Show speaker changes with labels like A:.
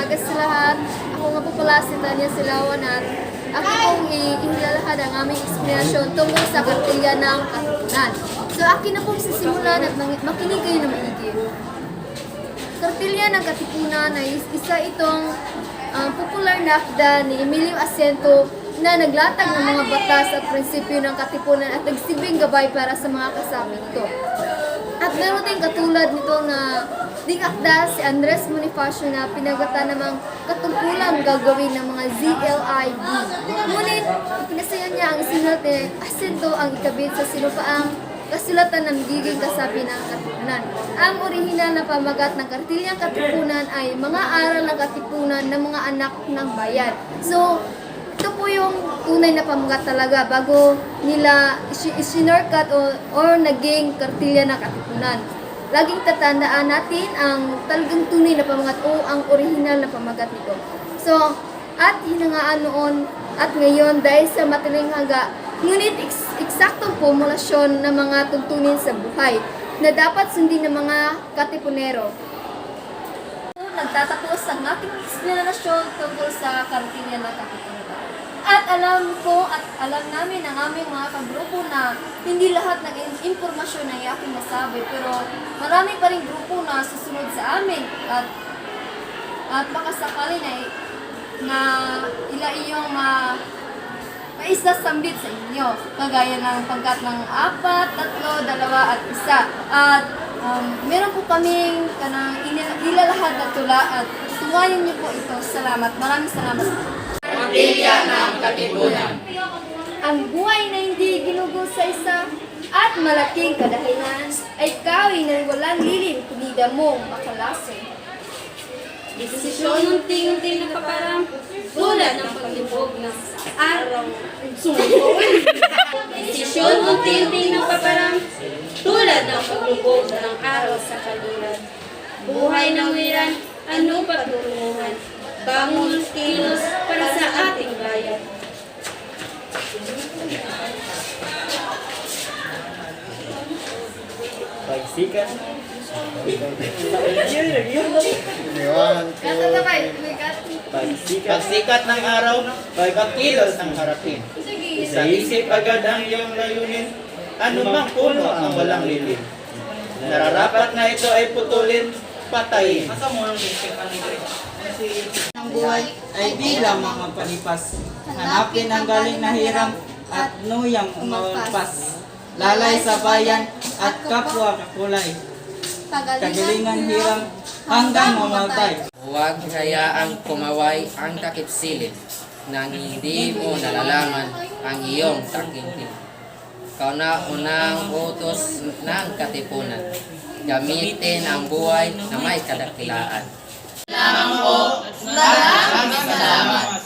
A: umaga sa lahat. Ako nga po pala si Tanya Silawan at ako pong ihilalahad ang aming explanation tungkol sa kartilya ng katipunan. So akin na pong sisimulan at makinig kayo na maigi. Kartilya ng katipunan ay isa itong popular na akda ni Emilio Asiento na naglatag ng mga batas at prinsipyo ng katipunan at nagsibing gabay para sa mga kasama nito. At meron din katulad nito na ding akda si Andres Bonifacio na pinagata namang katungkulang gagawin ng mga ZLID. Ngunit, pinasaya niya ang isinulat ni Asiento ang ikabit sa sinupaang kasulatan ng giging kasapi ng katipunan. Ang orihinal na pamagat ng kartilyang katipunan ay mga aral ng katipunan ng mga anak ng bayan. So, ito po yung tunay na pamagat talaga bago nila isinorkat or naging kartilya ng katipunan. Laging tatandaan natin ang talagang tunay na pamagat o ang orihinal na pamagat nito. So, at hinangaan noon at ngayon dahil sa matiling hangga, ngunit eksaktong formulasyon ng mga tuntunin sa buhay na dapat sundin ng mga katipunero. Nagtatapos ang aking explanation tungkol sa kartilya ng katipunan. At alam ko at alam namin ang aming mga kagrupo na hindi lahat ng impormasyon ay aking nasabi, pero marami pa rin grupo na susunod sa amin at baka sakali na ila iyong maisasambit sa inyo, kagaya ng pangkat ng 4, 3, 2, at 1. At meron po kaming ilalahad na tula at tuwayan niyo po ito. Salamat. Maraming salamat.
B: Kartilya ng katipunan.
A: Ang buhay na hindi ginugol sa isa at malaking kadahilan ay kawin ng walang lilim kundi damong makalason.
C: Desisyon unti-unti na paparang tulad ng paglubog ng araw. Desisyon unti-unti na paparang tulad ng paglubog ng araw sa kanluran. Buhay na wiran, ano patutunguhan? Bangon kilos para sa ating bayan.
B: Pagsikat. Pagsikat ng araw, pagkilos ng harapin. Sa isip agad ang iyong layunin, anumang puno ang walang lilim. Nararapat na ito ay putulin, patayin.
D: Ang buhay ay bilang mga palipas. Hanapin ang galing na hiram at nuyang umawalpas. Lalay sa bayan at kapwa kakulay. Kagalingan hiram hanggang mamatay.
E: Huwag hayaang kumaway ang takip-silid nang hindi mo nalalaman ang iyong takitin. Kauna-unang utos ng katipunan. Gamitin ang buhay na may kadakilaan.
B: Maraming salamat.